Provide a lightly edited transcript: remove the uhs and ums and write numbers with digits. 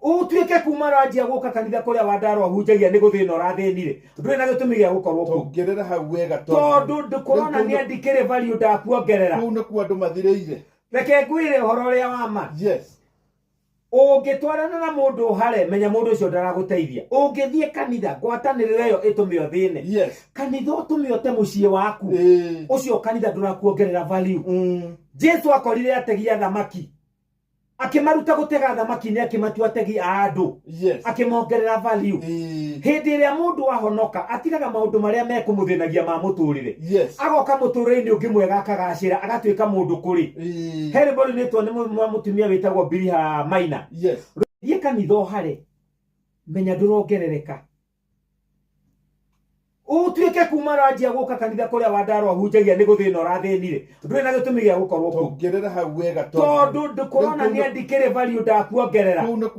Utuike kuma ranjia guka kanitha kuria wandarwa hunjagia ni guthina urathinire nduri na gitumi gia gukorwo ku tongerera hau wega tondu ndukorona ni andikire value ndakuongerera kuu ni ku andu mathireire reke ngwire horo uria wa ma. Yes. Ungitwarana na mundu hare menya mundu ucio ndaraguteithia. Ungithie kanitha ngwatanirira yo itume othine. Yes. Kanitha utume ote mucie waku ucio kanitha ndurakuongerera value. Jesu akorire ategia thamaki akimaruta gutega thamaki ni akimatua ategi a andu. Yes. Akimongerera value. Hindi iria mundu ahonoka atigaga maundu maria mekumuthinagia ma muturire. Yes. Agoka muturire-ini ungi mwega akagacira agatwika mundu kuri. Heribori nitwo ni mutumia witagwo Biliha Maina. Yes. Thie kanitha hare menya ndurongerereka. Utuike kuma ranjia guka kanitha kuria wandarwa hunjagia ni guthina urathinire nduri na gitumi gia gukorwo ku tongerera hau wega tondu ndukorona ni andikire value ndakuongerera.